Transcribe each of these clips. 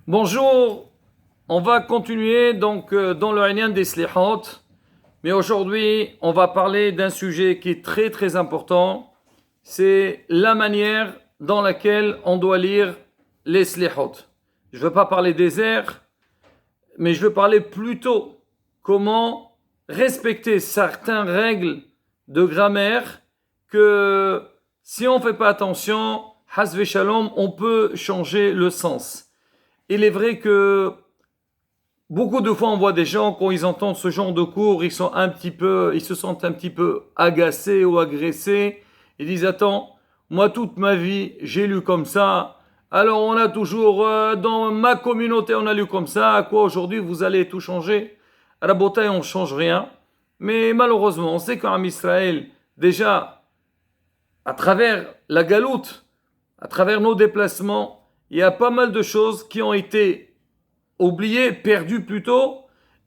Bonjour, on va continuer donc dans le Inyan des Slihot, mais aujourd'hui on va parler d'un sujet qui est très très important, c'est la manière dans laquelle on doit lire les Slihot. Je ne veux pas parler des airs, mais je veux parler plutôt comment respecter certaines règles de grammaire que si on ne fait pas attention, hasve shalom, on peut changer le sens. Il est vrai que beaucoup de fois on voit des gens quand ils entendent ce genre de cours, ils se sentent un petit peu agacés ou agressés. Ils disent attends, moi toute ma vie j'ai lu comme ça. Alors on a toujours dans ma communauté on a lu comme ça. À quoi aujourd'hui vous allez tout changer? À la bataille on change rien. Mais malheureusement on sait qu'en Israël déjà à travers la galoute, à travers nos déplacements, il y a pas mal de choses qui ont été oubliées, perdues plutôt,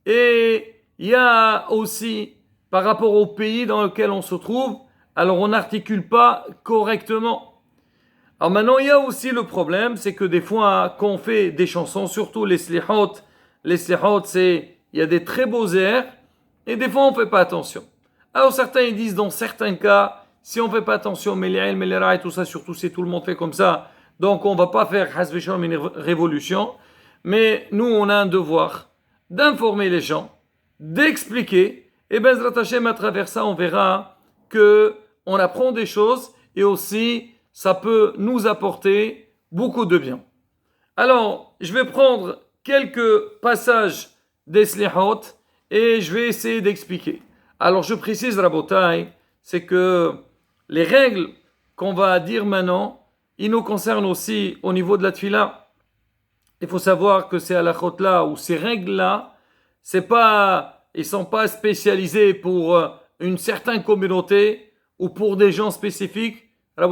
et il y a aussi, par rapport au pays dans lequel on se trouve, alors on n'articule pas correctement. Alors maintenant, il y a aussi le problème, c'est que des fois, quand on fait des chansons, surtout les slihot, c'est, il y a des très beaux airs, et des fois, on ne fait pas attention. Alors certains, ils disent, dans certains cas, si on ne fait pas attention, Meli'el, Melera et tout ça, surtout si tout le monde fait comme ça, donc on ne va pas faire Hasbe Shalom une révolution, mais nous on a un devoir d'informer les gens, d'expliquer, et Bezrat Hashem à travers ça on verra que on apprend des choses et aussi ça peut nous apporter beaucoup de bien. Alors je vais prendre quelques passages des Slihot et je vais essayer d'expliquer. Alors je précise Rabotai, c'est que les règles qu'on va dire maintenant, il nous concerne aussi au niveau de la tfila. Il faut savoir que ces halachot-là ou ces règles-là, ils ne sont pas spécialisés pour une certaine communauté ou pour des gens spécifiques. Si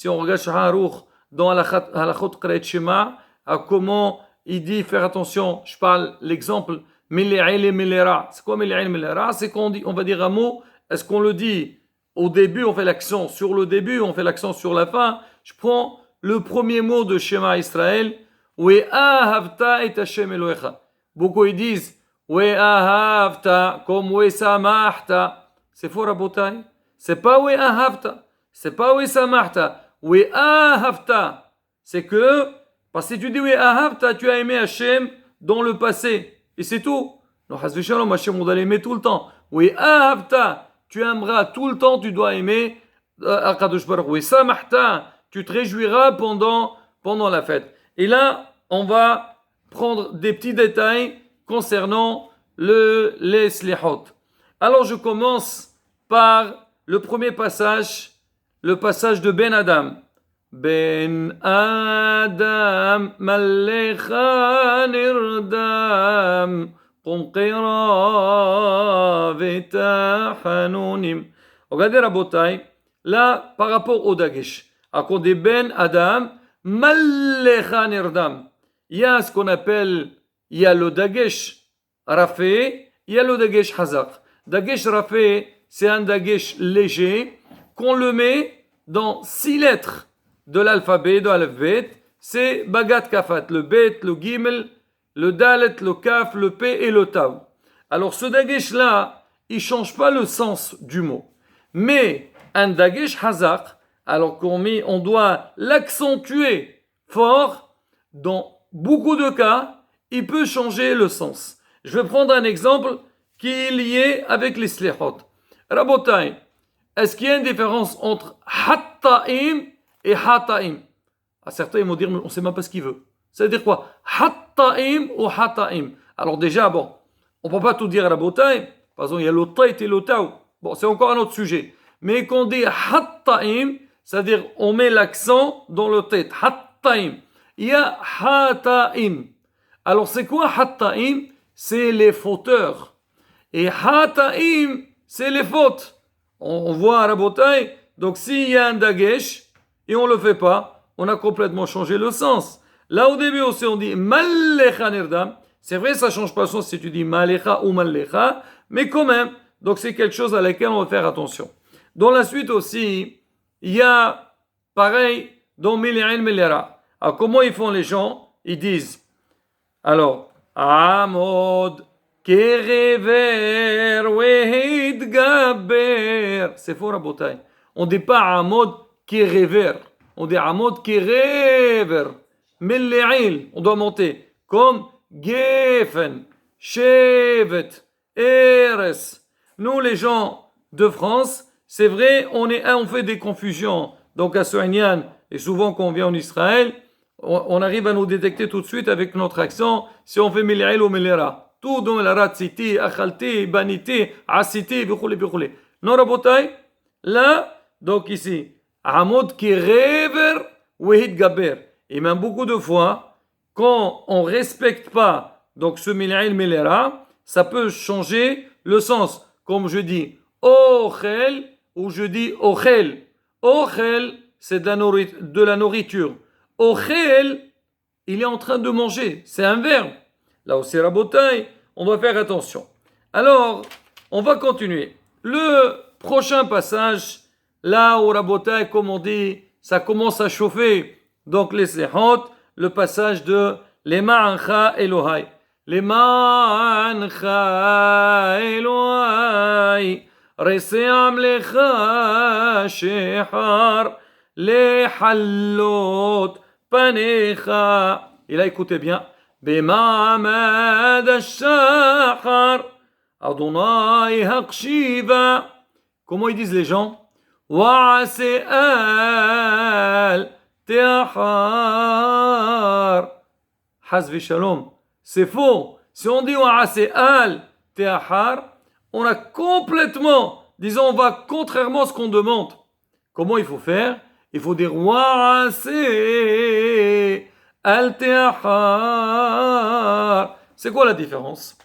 on regarde Shulchan Aruch dans halachot Qeret Shema, à comment il dit faire attention, je parle l'exemple Mele'el et Melera. C'est quoi Mele'el et Melera? C'est qu'on dit, on va dire un mot, est-ce qu'on le dit au début, on fait l'accent sur le début, on fait l'accent sur la fin. Je prends le premier mot de Shema Israël. We'ahavta et Hashem Elohecha. Beaucoup ils disent We'ahavta comme We'samahta. C'est faux, Rabotai. C'est pas We'ahavta. C'est pas We'samahta. We'ahavta. C'est que, parce que si tu dis We'ahavta, tu as aimé Hashem dans le passé. Et c'est tout. Non, Hasbe Shalom, Hashem, on doit l'aimer tout le temps. We'ahavta. Tu aimeras tout le temps, tu dois aimer Akadosh Baruch Hu. Et samahta, tu te réjouiras pendant la fête. Et là, on va prendre des petits détails concernant les slihot. Alors, je commence par le premier passage, le passage de Ben Adam. Ben Adam, Mallecha Nirdam. Regardez Rabotai, là par rapport au Dagesh, à côté Ben Adam, Mallecha Nirdam. Il y a ce qu'on appelle, il y a le Dagesh Rafé, il y a le Dagesh Hazak. Dagesh Rafé, c'est un Dagesh léger qu'on le met dans 6 lettres de l'alphabet, de l'alphabet. C'est Bagat Kafat, le Bet, le Gimel, le Dalet, le Kaf, le P et le Tav. Alors ce Dagesh-là, il ne change pas le sens du mot. Mais un Dagesh Hazak, alors on doit l'accentuer fort, dans beaucoup de cas, il peut changer le sens. Je vais prendre un exemple qui est lié avec les slihot. Rabotai, est-ce qu'il y a une différence entre Hatta'im et Hata'im? Certains ils vont dire, mais on ne sait même pas ce qu'il veut. Ça veut dire quoi? Hatta'im ou Hata'im. Alors déjà, bon, on ne peut pas tout dire à la bataille. Par exemple, il y a le Tait et le Tau. Bon, c'est encore un autre sujet. Mais quand on dit Hatta'im, c'est-à-dire on met l'accent dans le Tait. Hatta'im. Il y a Hata'im. Alors c'est quoi Hatta'im? C'est les fauteurs. Et Hata'im, c'est les fautes. On voit à la bataille. Donc s'il y a un Dagesh et on ne le fait pas, on a complètement changé le sens. Là, au début aussi, on dit Mallecha Nirdam. C'est vrai, ça ne change pas le sens si tu dis Mallecha ou Mallecha, mais quand même, donc c'est quelque chose à laquelle on va faire attention. Dans la suite aussi, il y a, pareil, dans Mele'el Melera. Alors, comment ils font les gens? Ils disent, alors, Amod kerever wehid gaber. C'est faux, Rabotai. On dit pas Amod kerever. On dit Amod kerever. Melle'il. On doit monter. Comme Geffen, Shevet, Eres. Nous, les gens de France, c'est vrai, on fait des confusions. Donc, à Soignan, et souvent quand on vient en Israël, on arrive à nous détecter tout de suite avec notre accent si on fait Melle'il ou Melera. Tout dans la ratziti, achalti, baniti, asiti, bichouli, bichouli. Non, Rabotai, là, donc ici, Amod qui rever, wehid gaber. Et même beaucoup de fois, quand on ne respecte pas donc ce Melle'il, Melera, ça peut changer le sens. Comme je dis Ochel ou je dis Ochel. Ochel, c'est de la nourriture. Ochel, il est en train de manger. C'est un verbe. Là aussi, Rabotai, on doit faire attention. Alors, on va continuer. Le prochain passage, là où Rabotai, comme on dit, ça commence à chauffer. Donc, les Slihot, le passage de Lema'ancha Elohai. Lema'ancha Elohai. Rese'am lecha shehar. Lehallot panecha. Et là, écoutez bien. במעמד השחר, אדוני הקשיבה. Comment ils disent les gens? ועשה אל תאחר. חס ושלום. C'est faux. Si on dit ועשה אל תאחר, on a complètement, disons, on va contrairement à ce qu'on demande. Comment il faut faire? Il faut dire ועשה Al-Te'ahar. C'est quoi la différence?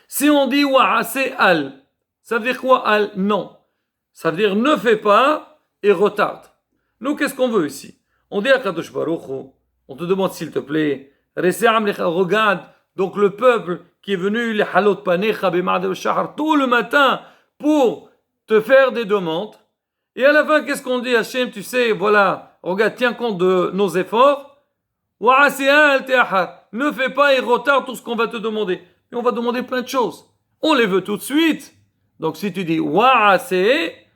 Si on dit wa'ase al, ça veut dire quoi al? Non. Ça veut dire ne fais pas et retarde. Nous, qu'est-ce qu'on veut ici? On dit à Kadosh Baruch Hu, on te demande s'il te plaît, regarde, donc le peuple qui est venu, les halot panecha b'ma'ad shahar, tout le matin pour te faire des demandes. Et à la fin, qu'est-ce qu'on dit? Hachem, tu sais, voilà, regarde, tiens compte de nos efforts. Ne fais pas et retarde tout ce qu'on va te demander. Et on va demander plein de choses. On les veut tout de suite. Donc si tu dis wa'ase,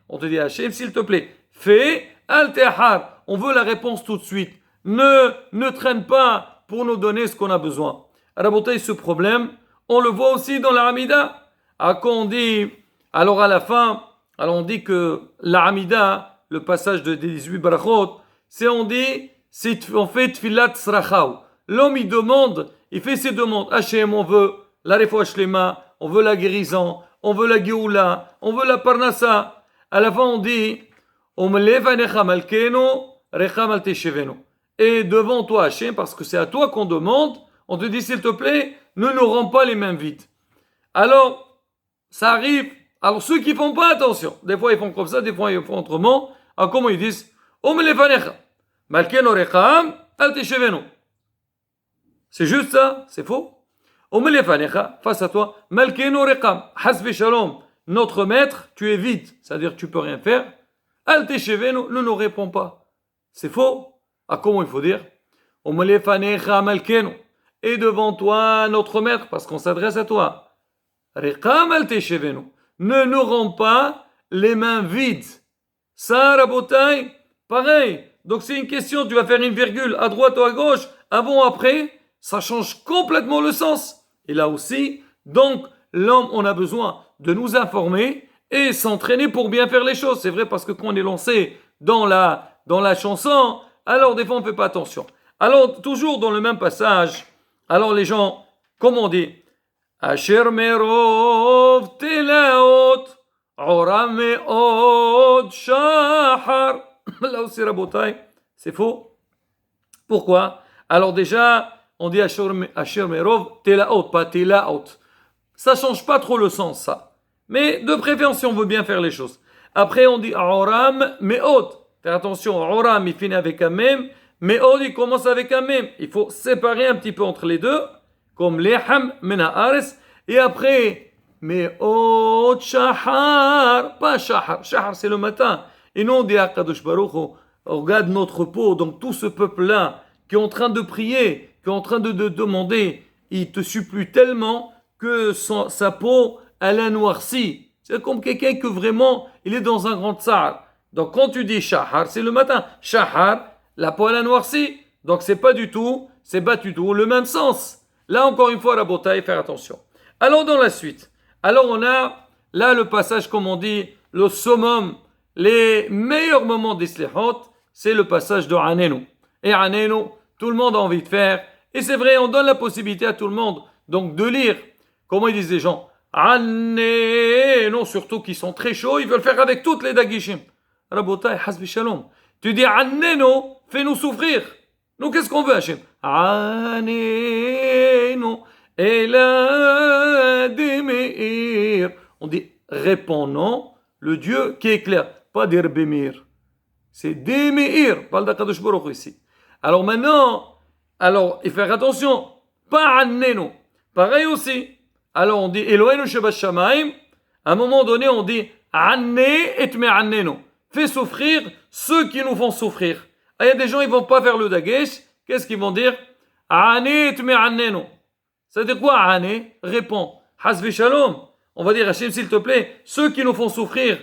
on te dit Hachem, s'il te plaît, fais al-tehar. On veut la réponse tout de suite. Ne traîne pas pour nous donner ce qu'on a besoin. Rabotai, ce problème, on le voit aussi dans la Hamida. Quand on dit, alors à la fin, alors on dit que la Hamida, le passage des 18 brachot, c'est on dit, si on fait tfilat srachaou, l'homme il demande, il fait ses demandes. Hachem, on veut la refoua shlema, on veut la guérison, on veut la geoula, on veut la parnassa. À la fin on dit, et devant toi Hachem, parce que c'est à toi qu'on demande, on te dit s'il te plaît, ne nous rends pas les mains vides. Alors, ça arrive. Alors ceux qui font pas attention, des fois ils font comme ça, des fois ils font autrement. Alors comment ils disent? C'est juste ça, c'est faux. Face à toi, notre maître, tu es vide, c'est-à-dire que tu peux rien faire. Ne nous réponds pas. C'est faux. Ah, comment il faut dire? Et devant toi, notre maître, parce qu'on s'adresse à toi. Ne nous rends pas les mains vides. Ça, Rabotai, pareil. Donc c'est une question, tu vas faire une virgule à droite ou à gauche, avant ou après, ça change complètement le sens. Et là aussi, donc l'homme, on a besoin de nous informer et s'entraîner pour bien faire les choses. C'est vrai parce que quand on est lancé dans la chanson, alors des fois on ne fait pas attention. Alors toujours dans le même passage, alors les gens, comme on dit, Asher merov telaot, ora meod shahar. Là aussi, Rabotai, c'est faux. Pourquoi? Alors déjà, on dit Asher merov telaot, pas telaot. Ça change pas trop le sens, ça. Mais de préférence, si on veut bien faire les choses. Après, on dit Oram meod. Faire attention, Oram, il finit avec un même. Meod, il commence avec un même. Il faut séparer un petit peu entre les deux. Comme Leham, Menaares. Et après, Meod Shahar. Pas Shahar. Shahar, c'est le matin. Et nous, on dit à Kadosh Baruch Hu, regarde notre peau, donc tout ce peuple-là qui est en train de prier, qui est en train de demander, il te supplie tellement que sa peau, elle a noirci. C'est comme quelqu'un que vraiment, il est dans un grand tsar. Donc quand tu dis shahar, c'est le matin. Shahar, la peau, elle a noirci. Donc c'est pas du tout le même sens. Là encore une fois, la bataille, faire attention. Allons dans la suite. Alors on a là le passage, comme on dit, le summum, les meilleurs moments des slihot, c'est le passage de Anenu. Et Anenu, tout le monde a envie de faire. Et c'est vrai, on donne la possibilité à tout le monde donc de lire. Comment ils disent les gens? Anenu, surtout qui sont très chauds, ils veulent faire avec toutes les dagishim. Rabotai, hasbi shalom. Tu dis Anenu, fais-nous souffrir. Nous, qu'est-ce qu'on veut, Hachem? Anenu, ela demeir. On dit, répondons le Dieu qui éclaire. Pas dire Bémir. C'est Demeir. Parle d'Akadosh Baruch Hu ici. Alors maintenant, il faut faire attention. Pas Annenu. Pareil aussi. Alors on dit Eloheinu Sheba Shamaim. À un moment donné, on dit Anne et Me'annenu. Fais souffrir ceux qui nous font souffrir. Il y a des gens, ils vont pas faire le dagesh. Qu'est-ce qu'ils vont dire? Anne et Me'annenu. Ça veut dire quoi, Anne? Réponds. Hasvi Shalom. On va dire, Hachem, s'il te plaît, ceux qui nous font souffrir,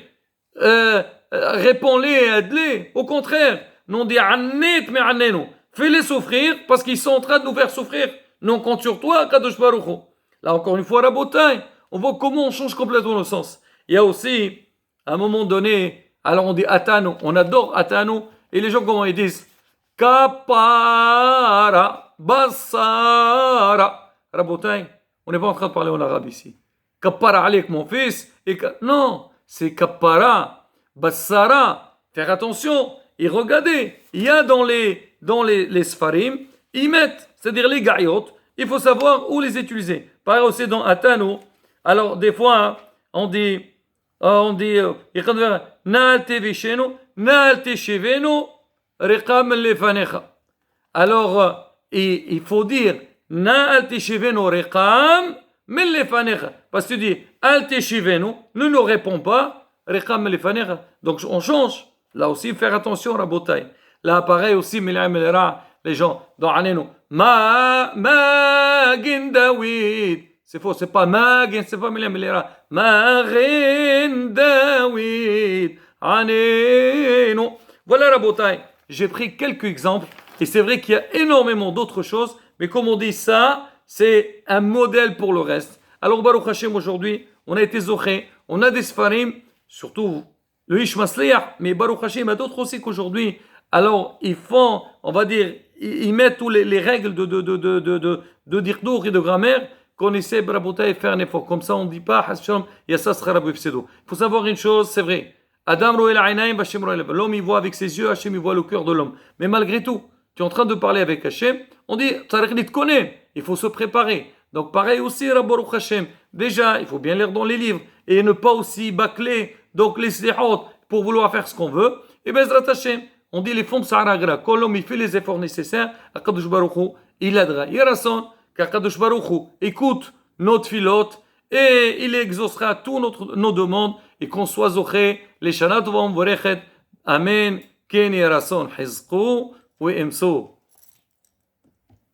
réponds-les, aide-les. Au contraire, non dit Annet mais Annenu. Fais-les souffrir parce qu'ils sont en train de nous faire souffrir. Nous on compte sur toi, Kadosh Baruch Hu. Là encore une fois, la bataille. On voit comment on change complètement le sens. Il y a aussi, à un moment donné, alors on dit Atanu, on adore Atanu, et les gens comment ils disent? Kapara, Basara. Rabotai, on n'est pas en train de parler en arabe ici. Kappara avec mon fils. Non, c'est Kappara, Bassara. Faire attention. Et regardez, il y a dans les Sfarim, ils mettent, c'est-à-dire les gaïot, il faut savoir où les utiliser. Pareil aussi dans Atanu. Alors, des fois, on dit, Na'al tevishenu, Na'al teshivenu, Riqam lefanecha. Alors, il faut dire, Na'al teshivenu, Riqam lefanecha. Parce que tu dis, Al teshivenu, ne nous réponds pas, Riqam lefanecha. Donc, on change. Là aussi, faire attention, Rabotai. Là, pareil aussi, les gens, dans Anenu, Magin Dawid. C'est faux, c'est pas Magin, c'est pas Milamilera. Magin Dawid. Anenu. Voilà, Rabotai. J'ai pris quelques exemples, et c'est vrai qu'il y a énormément d'autres choses, mais comme on dit ça, c'est un modèle pour le reste. Alors, Baruch Hashem, aujourd'hui, on a été zoché, on a des Sfarim, surtout le Ish Masliach, mais Baruch Hashem, il y a d'autres aussi qu'aujourd'hui. Alors, ils font, on va dire, ils mettent toutes les règles de dirdour et de grammaire qu'on essaie, Rabotai, de faire un effort. Comme ça, on ne dit pas, Yassas Kharabu Fsedo. Il faut savoir une chose, c'est vrai. Adam Roel Ainaim, Hashem Roel. L'homme, il voit avec ses yeux, Hashem, il voit le cœur de l'homme. Mais malgré tout, tu es en train de parler avec Hashem, on dit, Tariq te connaît, il faut se préparer. Donc, pareil aussi, Baruch Hashem. Déjà, il faut bien lire dans les livres et ne pas aussi bâcler. Donc les slihot pour vouloir faire ce qu'on veut. Et Bezrat Hashem, on dit les fonds de Sahara. Quand l'homme il fait les efforts nécessaires, Akadosh Baruch Hu, il aidera. Il y a raison qu'Akadosh Baruch Hu écoute notre filote et il exaucera tous nos demandes et qu'on soit zoché les shanat v'om vorechet. Amen. Ken yarason hizqu ou emso.